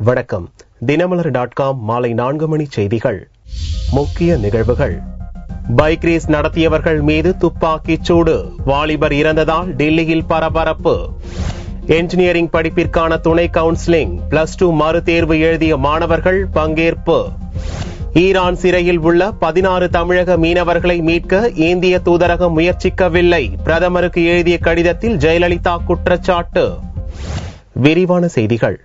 வணக்கம். தினமலர்.com மாலை 4 மணி செய்திகள். முக்கிய நிகழ்வுகள். பைக் ரேஸ் நடத்தியவர்கள் மீது துப்பாக்கிச் சூடு, வாலிபர் இறந்ததால் டெல்லியில் பரபரப்பு. என்ஜினியரிங் படிப்பிற்கான துணை கவுன்சிலிங், +2 மறுதேர்வு எழுதிய மாணவர்கள் பங்கேற்பு. ஈரான் சிறையில் உள்ள 16 தமிழக மீனவர்களை மீட்க இந்திய தூதரகம் முயற்சிக்கவில்லை, பிரதமருக்கு எழுதிய கடிதத்தில் ஜெயலலிதா குற்றச்சாட்டு. விரிவான செய்திகள்.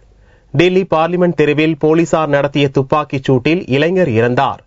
டெல்லி பார்லிமெண்ட் தெருவில் போலீசார் நடத்திய துப்பாக்கிச் சூட்டில் இளைஞர் இறந்தார்.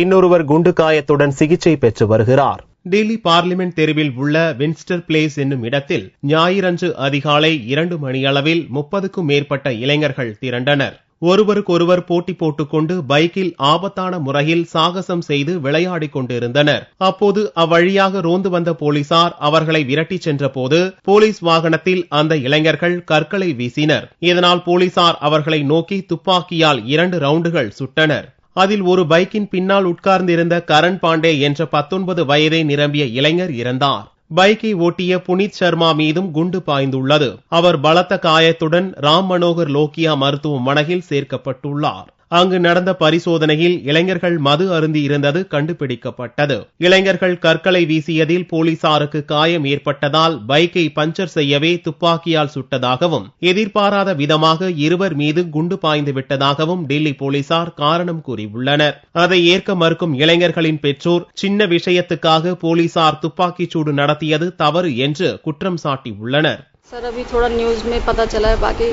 இன்னொருவர் குண்டு காயத்துடன் சிகிச்சை பெற்று வருகிறார். டெல்லி பார்லிமெண்ட் தெருவில் உள்ள வின்ஸ்டர் பிளேஸ் என்னும் இடத்தில் ஞாயிறன்று அதிகாலை 2 மணியளவில் 30க்கும் மேற்பட்ட இளைஞர்கள் திரண்டனர். ஒருவருக்கொருவர் போட்டி போட்டுக்கொண்டு பைக்கில் ஆபத்தான முறையில் சாகசம் செய்து விளையாடிக் கொண்டிருந்தனர். அப்போது அவ்வழியாக ரோந்து வந்த போலீசார் அவர்களை விரட்டிச் சென்ற போது போலீஸ் வாகனத்தில் அந்த இளைஞர்கள் கற்களை வீசினர். இதனால் போலீசார் அவர்களை நோக்கி துப்பாக்கியால் 2 ரவுண்டுகள் சுட்டனர். அதில் ஒரு பைக்கின் பின்னால் உட்கார்ந்திருந்த கரண் பாண்டே என்ற 19 வயதை நிரம்பிய இளைஞர் இறந்தார். பைக்கை ஓட்டிய புனித் சர்மா மீதும் குண்டு பாய்ந்துள்ளது. அவர் பலத்த காயத்துடன் ராம் மனோகர் லோகியா மருத்துவமனையில் சேர்க்கப்பட்டுள்ளார். அங்கு நடந்த பரிசோதனையில் இளைஞர்கள் மது அருந்தி இருந்தது கண்டுபிடிக்கப்பட்டது. இளைஞர்கள் கற்களை வீசியதில் போலீசாருக்கு காயம் ஏற்பட்டதால் பைக்கை பஞ்சர் செய்யவே துப்பாக்கியால் சுட்டதாகவும், எதிர்பாராத விதமாக இருவர் மீது குண்டு பாய்ந்து விட்டதாகவும் டெல்லி போலீசார் காரணம் கூறியுள்ளனர். அதை ஏற்க மறுக்கும் இளைஞர்களின் பெற்றோர் சின்ன விஷயத்துக்காக போலீசார் துப்பாக்கிச் சூடு நடத்தியது தவறு என்று குற்றம் சாட்டியுள்ளனர். सर अभी थोड़ा न्यूज़ में पता चला है, बाकी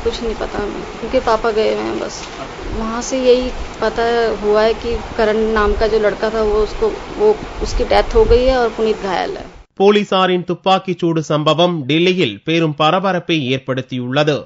कुछ नहीं पता हमें, उनके पापा गए हुए हैं बस. वहाँ से यही पता हुआ है कि करण नाम का जो लड़का था उसकी डेथ हो गई है और पुनीत घायल है. போலீசாரின் துப்பாக்கிச் சூடு சம்பவம் டெல்லியில் பெரும் பரபரப்பை ஏற்படுத்தியுள்ளது.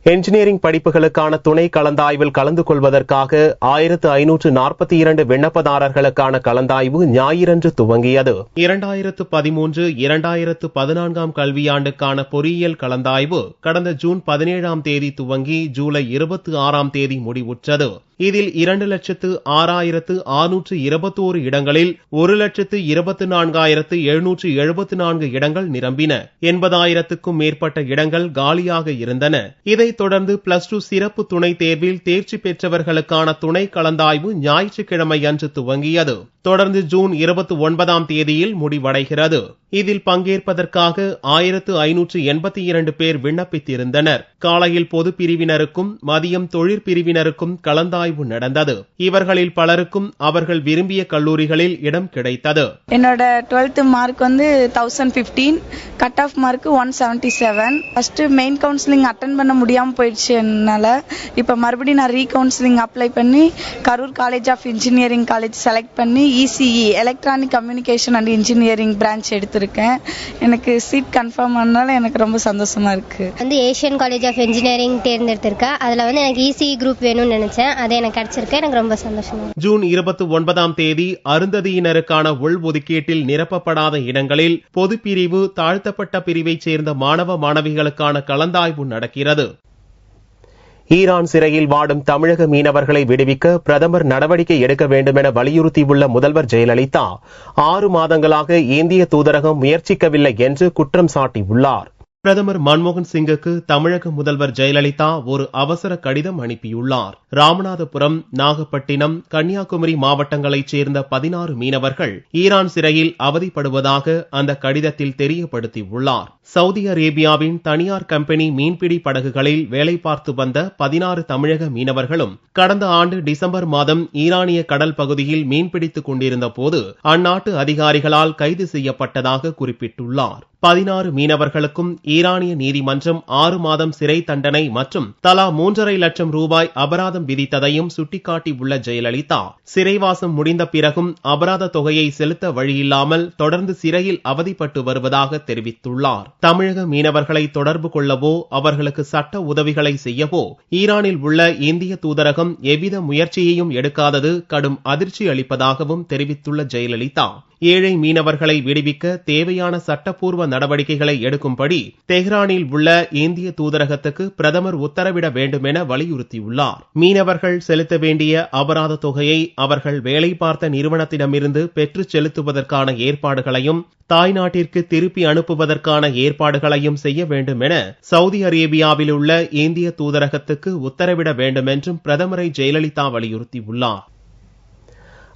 என்ஜினியரிங் படிப்புகளுக்கான துணை கலந்தாய்வில் கலந்து கொள்வதற்காக 1542 விண்ணப்பதாரர்களுக்கான கலந்தாய்வு ஞாயிறன்று துவங்கியது. 2013-2014 கல்வியாண்டுக்கான பொறியியல் கலந்தாய்வு கடந்த ஜூன் 17ஆம் தேதி துவங்கி ஜூலை 26ஆம் தேதி முடிவுற்றது. இதில் 2,06,621 இடங்களில் 1,24,774 இடங்கள் நிரம்பின. 80,000க்கும் மேற்பட்ட இடங்கள் காலியாக இருந்தன. இதைத் தொடர்ந்து +2 சிறப்பு துணைத் தேர்வில் தேர்ச்சி பெற்றவர்களுக்கான துணை கலந்தாய்வு ஞாயிற்றுக்கிழமை அன்று துவங்கியது. தொடர்ந்து ஜூன் 29ஆம் தேதியில் முடிவடைகிறது. இதில் பங்கேற்பதற்காக 1582 பேர் விண்ணப்பித்திருந்தனர். காலையில் பொது பிரிவினருக்கும் மதியம் தொழிற்பிரிவினருக்கும் கலந்தாய்வு நடந்தது. இவர்களில் பலருக்கும் அவர்கள் விரும்பிய கல்லூரிகளில் இடம் கிடைத்தது. என்னோட 12th mark 1015, cut off mark 177. First main counselling attend பண்ண முடியாம போயிடுச்சு. என்னால இப்ப மறுபடியும் நான் ரீகவுன்சிலிங் அப்ளை பண்ணி Karur college of engineering college select பண்ணி ECE electronic communication and engineering branch எடுத்திருக்கேன். எனக்கு சீட் கன்ஃபார்ம் ஆனதால எனக்கு ரொம்ப சந்தோஷமா இருக்கு. ஏஷியன் காலேஜ் ஆஃப் இன்ஜினியரிங் தேர்ந்தெடுத்திருக்கேன். அதுல எனக்கு ECE குரூப் வேணும்னு நினைச்சேன். அது எனக்கு கிடைச்சிருக்கு. எனக்கு ரொம்ப சந்தோஷமா. ஜூன் 29ஆம் தேதி அருந்ததியினருக்கான உள்ஒதுக்கீட்டில் நிரப்பப்படாத இடங்களில் பொதுப்பிரிவு தாழ்த்தப்பட்ட பிரிவைச் சேர்ந்த மாணவ மாணவிகளுக்கான கலந்தாய்வு நடக்கிறது. ஈரான் சிறையில் வாடும் தமிழக மீனவர்களை விடுவிக்க பிரதமர் நடவடிக்கை எடுக்க வேண்டும் என வலியுறுத்தியுள்ள முதல்வர் ஜெயலலிதா 6 மாதங்களாக இந்திய தூதரகம் முயற்சிக்கவில்லை என்று குற்றம் சாட்டியுள்ளார். பிரதமர் மன்மோகன் சிங்குக்கு தமிழக முதல்வர் ஜெயலலிதா ஒரு அவசர கடிதம் அனுப்பியுள்ளார். ராமநாதபுரம், நாகப்பட்டினம், கன்னியாகுமரி மாவட்டங்களைச் சேர்ந்த 16 மீனவர்கள் ஈரான் சிறையில் அவதிப்படுவதாக அந்த கடிதத்தில் தெரியப்படுத்தியுள்ளார். சவுதி அரேபியாவின் தனியார் கம்பெனி மீன்பிடி படகுகளில் வேலை பார்த்து வந்த 16 தமிழக மீனவர்களும் கடந்த ஆண்டு டிசம்பர் மாதம் ஈரானிய கடல் பகுதியில் மீன்பிடித்துக் கொண்டிருந்த போது அந்நாட்டு அதிகாரிகளால் கைது செய்யப்பட்டதாக குறிப்பிட்டுள்ளார். 16 மீனவர்களுக்கும் ஈரானிய நீதிமன்றம் 6 மாதம் சிறை தண்டனை மற்றும் தலா 3.5 லட்சம் ரூபாய் அபராதம் விதித்ததையும் சுட்டிக்காட்டியுள்ள ஜெயலலிதா, சிறைவாசம் முடிந்த பிறகும் அபராத தொகையை செலுத்த வழியில்லாமல் தொடர்ந்து சிறையில் அவதிப்பட்டு வருவதாக தெரிவித்துள்ளார். தமிழக மீனவர்களை தொடர்பு கொள்ளவோ அவர்களுக்கு சட்ட உதவிகளை செய்யவோ ஈரானில் உள்ள இந்திய தூதரகம் எவ்வித முயற்சியையும் எடுக்காதது கடும் அதிர்ச்சி அளிப்பதாகவும் தெரிவித்துள்ள ஜெயலலிதா, ஏழை மீனவர்களை விடுவிக்க தேவையான சட்டப்பூர்வ நடவடிக்கைகளை எடுக்கும்படி தெஹ்ரானில் உள்ள இந்திய தூதரகத்துக்கு பிரதமர் உத்தரவிட வேண்டும் என வலியுறுத்தியுள்ளார். மீனவர்கள் செலுத்த வேண்டிய அபராத தொகையை அவர்கள் வேலை பார்த்த நிறுவனத்திடமிருந்து பெற்றுச் செலுத்துவதற்கான ஏற்பாடுகளையும் தாய்நாட்டிற்கு திருப்பி அனுப்புவதற்கான ஏற்பாடுகளையும் செய்ய வேண்டும் என சவுதி அரேபியாவில் உள்ள இந்திய தூதரகத்துக்கு உத்தரவிட வேண்டும் என்றும் பிரதமரை ஜெயலலிதா வலியுறுத்தியுள்ளார்.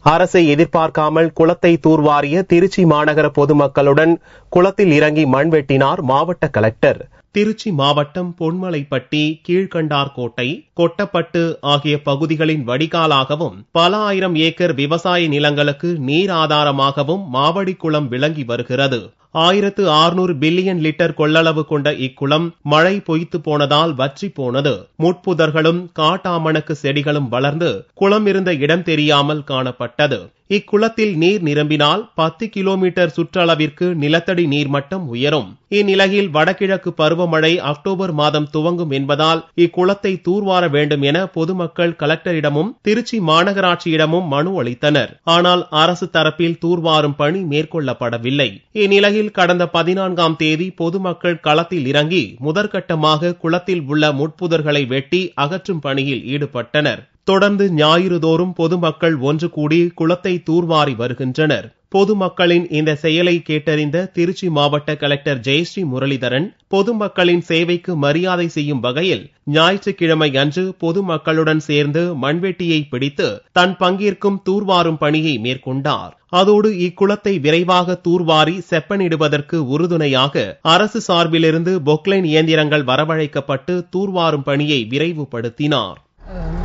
அரசை எதிர்பார்க்காமல் குளத்தை தூர்வாரிய திருச்சி மாநகர பொதுமக்களுடன் குளத்தில் இறங்கி மண் வெட்டினார் மாவட்ட கலெக்டர். திருச்சி மாவட்டம் பொன்மலைப்பட்டி, கீழ்கண்டார்கோட்டை, கொட்டப்பட்டு ஆகிய பகுதிகளின் வடிகாலாகவும் பல ஆயிரம் ஏக்கர் விவசாய நிலங்களுக்கு நீர் ஆதாரமாகவும் மாவடி குளம் விளங்கி வருகிறது. 1600 பில்லியன் லிட்டர் கொள்ளளவு கொண்ட இக்குளம் மழை பொய்த்து போனதால் வற்றி போனது. முட்புதர்களும் காட்டாமணக்கு செடிகளும் வளர்ந்து குளம் இருந்த இடம் தெரியாமல் காணப்பட்டது. இக்குளத்தில் நீர் நிரம்பினால் 10 கிலோமீட்டர் சுற்றளவிற்கு நிலத்தடி நீர்மட்டம் உயரும். இந்நிலையில் வடகிழக்கு பருவமழை அக்டோபர் மாதம் துவங்கும் என்பதால் இக்குளத்தை தூர்வார வேண்டும் என பொதுமக்கள் கலெக்டரிடமும் திருச்சி மாநகராட்சியிடமும் மனு அளித்தனர். ஆனால் அரசு தரப்பில் தூர்வாரும் பணி மேற்கொள்ளப்படவில்லை. இந்நிலையில் கடந்த 14ஆம் தேதி பொதுமக்கள் களத்தில் இறங்கி முதற்கட்டமாக குளத்தில் உள்ள முட்புதர்களை வெட்டி அகற்றும் பணியில் ஈடுபட்டனர். தொடர்ந்து ஞாயிறு தோறும் பொதுமக்கள் ஒன்று கூடி குளத்தை தூர்வாரி வருகின்றனர். பொதுமக்களின் இந்த செயலை கேட்டறிந்த திருச்சி மாவட்ட கலெக்டர் ஜெயஸ்ரீ முரளிதரன் பொதுமக்களின் சேவைக்கு மரியாதை செய்யும் வகையில் ஞாயிற்றுக்கிழமை அன்று பொதுமக்களுடன் சேர்ந்து மண்வெட்டியை பிடித்து தன் பங்கிற்கும் தூர்வாரும் பணியை மேற்கொண்டார். அதோடு இக்குளத்தை விரைவாக தூர்வாரி செப்பனிடுவதற்கு உறுதுணையாக அரசு சார்பிலிருந்து பொக்லைன் இயந்திரங்கள் வரவழைக்கப்பட்டு தூர்வாரும் பணியை விரைவுபடுத்தினார்.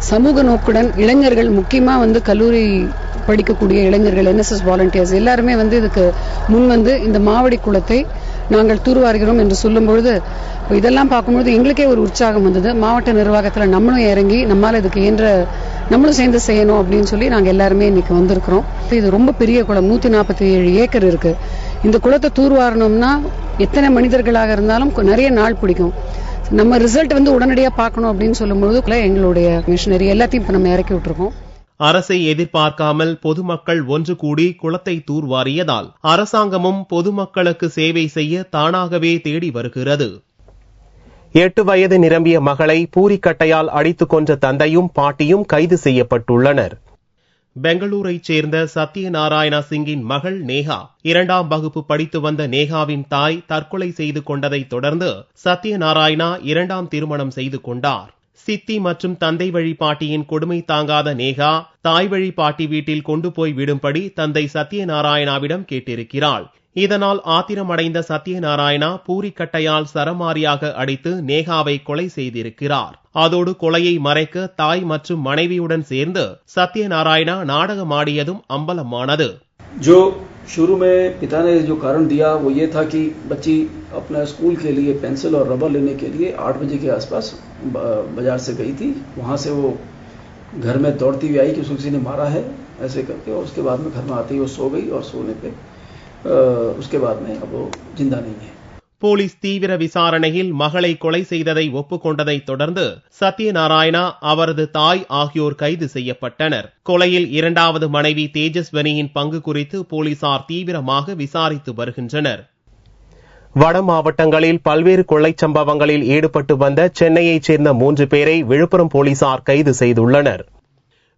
சமூக நோக்குடன் இளைஞர்கள், முக்கியமா கல்லூரி படிக்கக்கூடிய இளைஞர்கள், NSS வாலண்டியர்ஸ் எல்லாருமே இதுக்கு முன் இந்த மாவடி குளத்தை நாங்கள் தூர்வாருகிறோம் என்று சொல்லும் பொழுது இதெல்லாம் பார்க்கும்போது எங்களுக்கே ஒரு உற்சாகம் வந்தது. மாவட்ட நிர்வாகத்தில் நம்மளும் இறங்கி நம்மால் இதுக்கு நம்மளும் சேர்ந்து செய்யணும் அப்படின்னு சொல்லி நாங்கள் எல்லாருமே இன்னைக்கு வந்திருக்கிறோம். இது ரொம்ப பெரிய குளம், 147 ஏக்கர் இருக்கு. இந்த குளத்தை தூர்வாரணும்னா எத்தனை மனிதர்களாக இருந்தாலும் நிறைய நாள் பிடிக்கும். நம்ம ரிசல்ட் உடனடியா பார்க்கணும் அப்படின்னு சொல்லும்போது எங்களுடைய மிஷனரி எல்லாத்தையும் இப்ப நம்ம இறக்கி விட்டுருக்கோம். அரசை எதிர்பார்க்காமல் பொதுமக்கள் ஒன்று கூடி குளத்தை தூர்வாரியதால் அரசாங்கமும் பொதுமக்களுக்கு சேவை செய்ய தானாகவே தேடி வருகிறது. 8 வயது நிரம்பிய மகளை பூரிக்கட்டையால் அடித்துக் கொன்ற தந்தையும் பாட்டியும் கைது செய்யப்பட்டுள்ளனர். பெங்களூரைச் சேர்ந்த சத்யநாராயணா சிங்கின் மகள் நேஹா 2ஆம் வகுப்பு படித்து வந்த நேஹாவின் தாய் தற்கொலை செய்து கொண்டதை தொடர்ந்து சத்யநாராயணா 2ஆம் திருமணம் செய்து கொண்டார். சித்தி மற்றும் தந்தை வழி பாட்டியின் கொடுமை தாங்காத நேஹா தாய் வழி பாட்டி வீட்டில் கொண்டு போய் விடும்படி தந்தை சத்யநாராயணாவிடம் கேட்டிருக்கிறாள். இதனால் ஆத்திரமடைந்த சத்யநாராயணா பூரிக்கட்டையால் சரமாரியாக அடித்து நேஹாவை கொலை செய்திருக்கிறார். அதோடு கொலையை மறைக்க தாய் மற்றும் மனைவியுடன் சேர்ந்து சத்யநாராயணா நாடகமாடியதும் அம்பலமானது. जो शुरू में पिता ने जो कारण दिया वो ये था कि बच्ची अपना स्कूल के लिए पेंसिल और रबर लेने के लिए 8 बजे के आसपास बाजार से गई थी. वहां से वो घर में दौड़ती हुई आई कि उसको किसी ने मारा है ऐसे करके, और उसके बाद में घर में आते ही वो सो गई और सोने पे उसके बाद में अब वो जिंदा नहीं है. போலீஸ் தீவிர விசாரணையில் மகளை கொலை செய்ததை ஒப்புக்கொண்டதை தொடர்ந்து சத்யநாராயணா, அவரது தாய் ஆகியோர் கைது செய்யப்பட்டனர். கொலையில் 2வது மனைவி தேஜஸ்வனியின் பங்கு குறித்து போலீசார் தீவிரமாக விசாரித்து வருகின்றனர். வட மாவட்டங்களில் பல்வேறு கொள்ளைச் சம்பவங்களில் ஈடுபட்டு வந்த சென்னையைச் சேர்ந்த 3 பேரை விழுப்புரம் போலீசார் கைது செய்துள்ளனர்.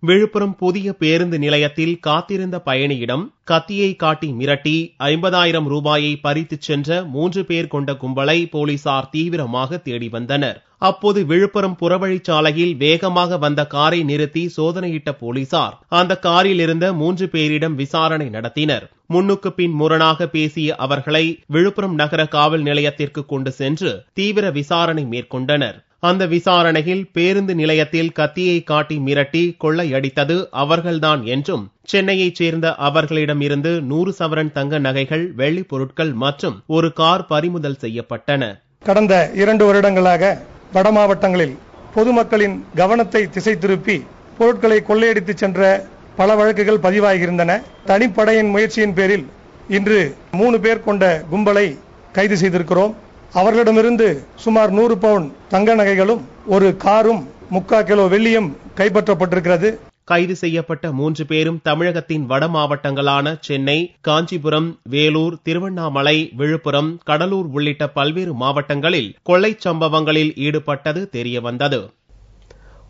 விழுப்புரம் புதிய பேருந்து நிலையத்தில் காத்திருந்த பயணியிடம் கத்தியை காட்டி மிரட்டி 50,000 ரூபாயை பறித்துச் சென்ற 3 பேர் கொண்ட கும்பலை போலீசார் தீவிரமாக தேடி வந்தனர். அப்போது விழுப்புரம் புறவழிச்சாலையில் வேகமாக வந்த காரை நிறுத்தி சோதனையிட்ட போலீசார் அந்த காரில் இருந்த 3 பேரிடம் விசாரணை நடத்தினர். முன்னுக்கு பின் முரணாக பேசிய அவர்களை விழுப்புரம் நகர காவல் நிலையத்திற்கு கொண்டு சென்று தீவிர விசாரணை மேற்கொண்டனர். அந்த விசாரணையில் பேருந்து நிலையத்தில் கத்தியை காட்டி மிரட்டி கொள்ளையடித்தது அவர்கள்தான் என்றும், சென்னையைச் சேர்ந்த அவர்களிடமிருந்து 100 சவரன் தங்க நகைகள், வெள்ளிப் பொருட்கள் மற்றும் ஒரு கார் பறிமுதல் செய்யப்பட்டன. கடந்த 2 வருடங்களாக வட மாவட்டங்களில் பொதுமக்களின் கவனத்தை திசை திருப்பி பொருட்களை கொள்ளையடித்து சென்ற பல வழக்குகள் பதிவாகியிருந்தன. தனிப்படையின் முயற்சியின் பேரில் இன்று 3 பேர் கொண்ட கும்பலை கைது செய்திருக்கிறோம். அவர்களிடமிருந்து சுமார் 100 பவுன் தங்க நகைகளும் ஒரு காரும் 3/4 கிலோ வெள்ளியும் கைப்பற்றப்பட்டிருக்கிறது. கைது செய்யப்பட்ட 3 பேரும் தமிழகத்தின் வட மாவட்டங்களான சென்னை, காஞ்சிபுரம், வேலூர், திருவண்ணாமலை, விழுப்புரம், கடலூர் உள்ளிட்ட பல்வேறு மாவட்டங்களில் கொள்ளைச் சம்பவங்களில் ஈடுபட்டது தெரியவந்தது.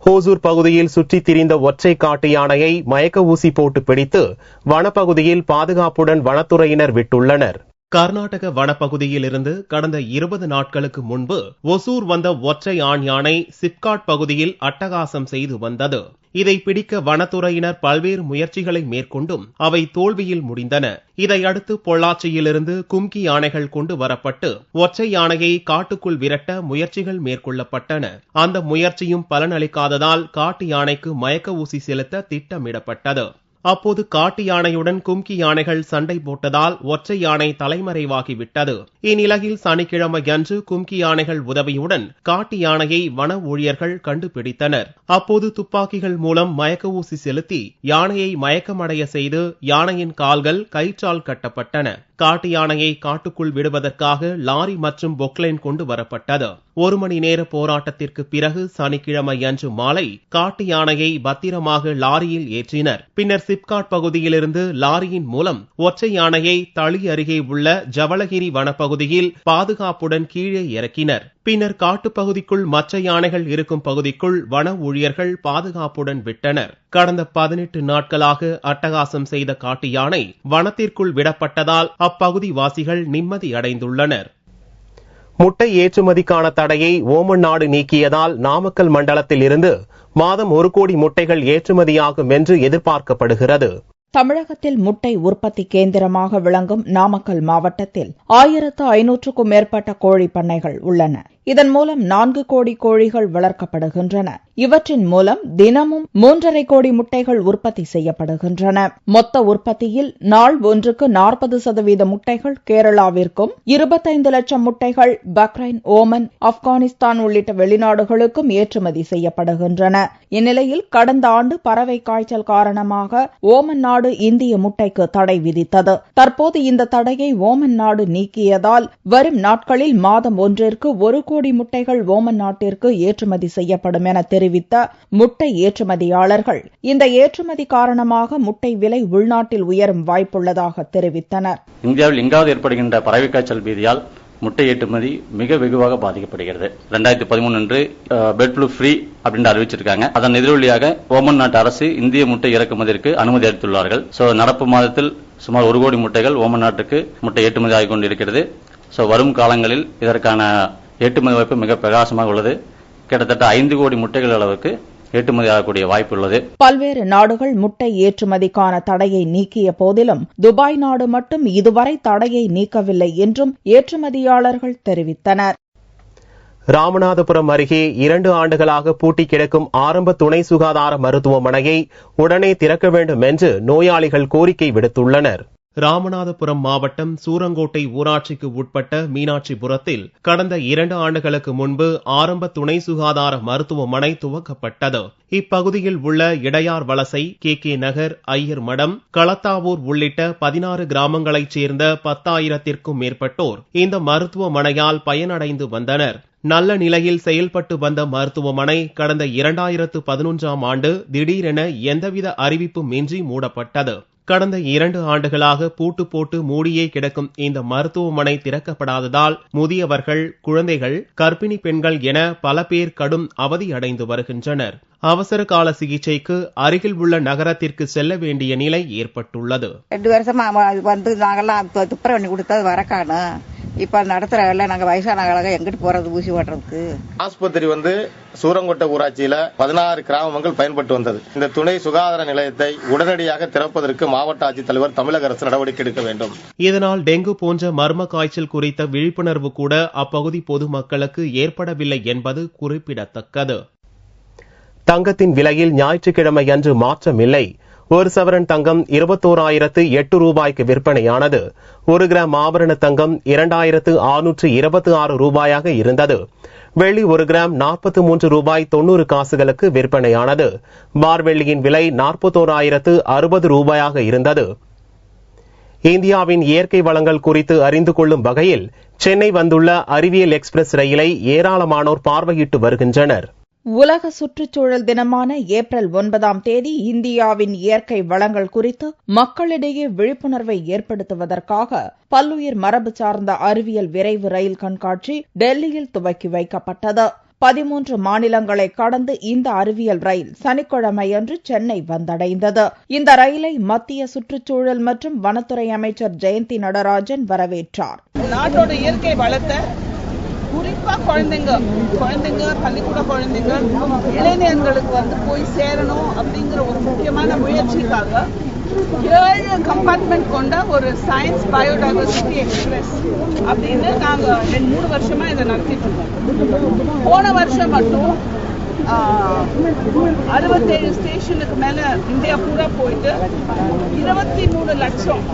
ஹோசூர் பகுதியில் சுற்றித் திரிந்த ஒற்றை காட்டு யானையை மயக்க ஊசி போட்டு பிடித்து வனப்பகுதியில் பாதுகாப்புடன் வனத்துறையினர் விட்டுள்ளனர். கர்நாடக வனப்பகுதியில் இருந்து கடந்த 20 நாட்களுக்கு முன்பு ஒசூர் வந்த ஒற்றை ஆண் யானை சிப்காட் பகுதியில் அட்டகாசம் செய்து வந்தது. இதை பிடிக்க வனத்துறையினர் பல்வேறு முயற்சிகளை மேற்கொண்டும் அவை தோல்வியில் முடிந்தன. இதையடுத்து பொள்ளாச்சியிலிருந்து கும்கி யானைகள் கொண்டு வரப்பட்டு ஒற்றை யானையை காட்டுக்குள் விரட்ட முயற்சிகள் மேற்கொள்ளப்பட்டன. அந்த முயற்சியும் பலனளிக்காததால் காட்டு யானைக்கு மயக்க ஊசி செலுத்த திட்டமிடப்பட்டது. அப்போது காட்டு யானையுடன் கும்கி யானைகள் சண்டை போட்டதால் ஒற்றை யானை தலைமறைவாகிவிட்டது. இந்நிலையில் சனிக்கிழமையன்று கும்கி யானைகள் உதவியுடன் காட்டு யானையை வன ஊழியர்கள் கண்டுபிடித்தனர். அப்போது துப்பாக்கிகள் மூலம் மயக்க ஊசி செலுத்தி யானையை மயக்கமடைய செய்து யானையின் கால்கள் கயிற்றால் கட்டப்பட்டன. காட்டு யானையை காட்டுக்குள் விடுவதற்காக லாரி மற்றும் பொக்லைன் கொண்டு வரப்பட்டது. 1 மணி நேர போராட்டத்திற்கு பிறகு சனிக்கிழமையன்று மாலை காட்டு யானையை பத்திரமாக லாரியில் ஏற்றினர். பின்னர் சிப்காட் பகுதியிலிருந்து லாரியின் மூலம் ஒற்றை யானையை தளி அருகே உள்ள ஜவளகிரி வனப்பகுதியில் பாதுகாப்புடன் கீழே இறக்கினர். பின்னர் காட்டுப்பகுதிக்குள் மற்ற யானைகள் இருக்கும் பகுதிக்குள் வன ஊழியர்கள் பாதுகாப்புடன் விட்டனர். கடந்த 18 நாட்களாக அட்டகாசம் செய்த காட்டு யானை வனத்திற்குள் விடப்பட்டதால் அப்பகுதி வாசிகள் நிம்மதி அடைந்துள்ளனர். முட்டை ஏற்றுமதிக்கான தடையை ஓமன் நாடு நீக்கியதால் நாமக்கல் மண்டலத்தில் இருந்து மாதம் 1 கோடி முட்டைகள் ஏற்றுமதியாகும் என்று எதிர்பார்க்கப்படுகிறது. தமிழகத்தில் முட்டை உற்பத்தி கேந்திரமாக விளங்கும் நாமக்கல் மாவட்டத்தில் 1500க்கும் மேற்பட்ட கோழி பண்ணைகள் உள்ளன. இதன் மூலம் 4 கோடி கோழிகள் வளர்க்கப்படுகின்றன. இவற்றின் மூலம் தினமும் 3.5 கோடி முட்டைகள் உற்பத்தி செய்யப்படுகின்றன. மொத்த உற்பத்தியில் நாள் ஒன்றுக்கு 40% முட்டைகள் கேரளாவிற்கும், 25 லட்சம் முட்டைகள் பக்ரைன், ஓமன், ஆப்கானிஸ்தான் உள்ளிட்ட வெளிநாடுகளுக்கும் ஏற்றுமதி செய்யப்படுகின்றன. இந்நிலையில் கடந்த ஆண்டு பறவை காய்ச்சல் காரணமாக ஓமன் நாடு இந்திய முட்டைக்கு தடை விதித்தது. தற்போது இந்த தடையை ஓமன் நாடு நீக்கியதால் வரும் நாட்களில் மாதம் ஒன்றிற்கு 1 கோடி முட்டைகள் ஓமன் நாட்டிற்கு ஏற்றுமதி செய்யப்படும் என தெரிவித்த முட்டை ஏற்றுமதியாளர்கள் இந்த ஏற்றுமதி காரணமாக முட்டை விலை உள்நாட்டில் உயரும் வாய்ப்புள்ளதாக தெரிவித்தனர். இந்தியாவில் எங்காவது ஏற்படுகின்ற பறவை காய்ச்சல் பீதியால் முட்டை ஏற்றுமதி மிக வெகுவாக பாதிக்கப்படுகிறது. 2013 அன்று பெட் ஃப்ளூ ஃப்ரீ அப்படின்னு அறிவிச்சிருக்காங்க. அதன் எதிரொலியாக ஓமன் நாட்டு அரசு இந்திய முட்டை இறக்குமதிக்கு அனுமதி அளித்துள்ளார்கள். நடப்பு மாதத்தில் சுமார் 1 கோடி முட்டைகள் ஓமன் நாட்டுக்கு முட்டை ஏற்றுமதி ஆகிக் கொண்டிருக்கிறது. வரும் காலங்களில் இதற்கான ஏற்றுமதி வாய்ப்பு மிக பிரகாசமாக உள்ளது. கிட்டத்தட்ட 5 கோடி முட்டைகள் அளவுக்கு ஏற்றுமதி ஆகக்கூடிய வாய்ப்பு உள்ளது. பல்வேறு நாடுகள் முட்டை ஏற்றுமதிக்கான தடையை நீக்கிய போதிலும் துபாய் நாடு மட்டும் இதுவரை தடையை நீக்கவில்லை என்றும் ஏற்றுமதியாளர்கள் தெரிவித்தனர். ராமநாதபுரம் அருகே 2 ஆண்டுகளாக பூட்டி கிடக்கும் ஆரம்ப துணை சுகாதார மருத்துவமனையை உடனே திறக்க வேண்டும் என்று நோயாளிகள் கோரிக்கை விடுத்துள்ளனர். ராமநாதபுரம் மாவட்டம் சூரங்கோட்டை ஊராட்சிக்கு உட்பட்ட மீனாட்சிபுரத்தில் கடந்த 2 ஆண்டுகளுக்கு முன்பு ஆரம்ப துணை சுகாதார மருத்துவமனை துவக்கப்பட்டது. இப்பகுதியில் உள்ள இடையார் வலசை, KK நகர், ஐயர் மடம், களத்தாவூர் உள்ளிட்ட 16 கிராமங்களைச் சேர்ந்த 10,000த்திற்கும் மேற்பட்டோர் இந்த மருத்துவமனையால் பயனடைந்து வந்தனர். நல்ல நிலையில் செயல்பட்டு வந்த மருத்துவமனை கடந்த 2011ஆம் ஆண்டு திடீரென எந்தவித அறிவிப்பும் இன்றி மூடப்பட்டது. கடந்த 2 ஆண்டுகளாக பூட்டு போட்டு மூடியே கிடக்கும் இந்த மருத்துவமனை திறக்கப்படாததால் முதியவர்கள், குழந்தைகள், கர்ப்பிணி பெண்கள் என பல பேர் கடும் அவதியடைந்து வருகின்றனர். அவசர கால சிகிச்சைக்கு அருகில் உள்ள நகரத்திற்கு செல்ல வேண்டிய நிலை ஏற்பட்டுள்ளது. 2 வருஷமா வந்து நாங்கெல்லாம் துப்புரவு பண்ணி கொடுத்தது வரக்காணும். இப்ப நடத்துறாங்கல்ல, நாங்க வயசானவங்க எங்கிட்டு போறது ஊசி ஓட்டுறதுக்கு. ஆஸ்பத்திரி வந்து சூரங்கோட்டை ஊராட்சியில 16 கிராமங்கள் பயன்பட்டு வந்தது. இந்த துணை சுகாதார நிலையத்தை உடனடியாக திறப்பதற்கு மாவட்ட ஆட்சித்தலைவர் தமிழக அரசு நடவடிக்கை எடுக்க வேண்டும். இதனால் டெங்கு போன்ற மர்ம காய்ச்சல் குறித்த விழிப்புணர்வு கூட அப்பகுதி பொதுமக்களுக்கு ஏற்படவில்லை என்பது குறிப்பிடத்தக்கது. தங்கத்தின் விலையில் ஞாயிற்றுக்கிழமை அன்று மாற்றமில்லை. 1 சவரன் தங்கம் 21,008 ரூபாய்க்கு விற்பனையானது. 1 கிராம் ஆபரண தங்கம் 2,626 ரூபாயாக இருந்தது. வெள்ளி 1 கிராம் 43 ரூபாய் 90 காசுகளுக்கு விற்பனையானது. பார் வெள்ளியின் விலை 41,060 ரூபாயாக இருந்தது. இந்தியாவின் இயற்கை வளங்கள் குறித்து அறிந்து கொள்ளும் வகையில் சென்னை வந்துள்ள அறிவியல் எக்ஸ்பிரஸ் ரயிலை ஏராளமானோர் பார்வையிட்டு வருகின்றனர். உலக சுற்றுச்சூழல் தினமான ஏப்ரல் 9 இந்தியாவின் இயற்கை வளங்கள் குறித்து மக்களிடையே விழிப்புணர்வை ஏற்படுத்துவதற்காக பல்லுயிர் மரபு சார்ந்த அறிவியல் விரைவு ரயில் கண்காட்சி டெல்லியில் துவக்கி வைக்கப்பட்டது. 13 மாநிலங்களை கடந்து இந்த அறிவியல் ரயில் சனிக்கிழமையன்று சென்னை வந்தடைந்தது. இந்த ரயிலை மத்திய சுற்றுச்சூழல் மற்றும் வனத்துறை அமைச்சர் ஜெயந்தி நடராஜன் வரவேற்றார். நாட்டோட இயற்கை வளத்தை குறிப்பா குழந்தைங்க பள்ளிக்கூட குழந்தைங்க இளைஞர்களுக்கு போய் சேரணும் அப்படிங்கிற ஒரு முக்கியமான முயற்சிக்காக 7 கம்பார்ட்மெண்ட் கொண்ட ஒரு சயின்ஸ் பயோடைவர்சிட்டி எக்ஸ்பிரஸ் அப்படின்னு நாங்க 2-3 வருஷமா இதை நடத்திட்டு இருக்கோம். போன வருஷம் மட்டும் 67 ஸ்டேஷனுக்கு மேல இந்தியா பூரா போயிட்டு 23 லட்சம்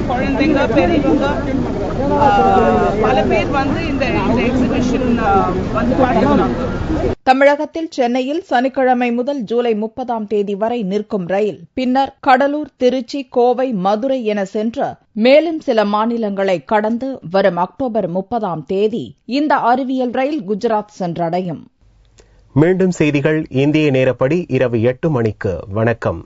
குழந்தைங்க பெரியவங்க பல பேர் இந்த எக்ஸிபிஷன் பார்த்துக்கிறாங்க. தமிழகத்தில் சென்னையில் சனிக்கிழமை முதல் ஜூலை 30 வரை நிற்கும் ரயில் பின்னர் கடலூர், திருச்சி, கோவை, மதுரை என சென்று மேலும் சில மாநிலங்களை கடந்து வரும் அக்டோபர் 30 இந்த அறிவியல் ரயில் குஜராத் சென்றடையும். மீண்டும் செய்திகள் இந்திய நேரப்படி இரவு 8 மணிக்கு. வணக்கம்.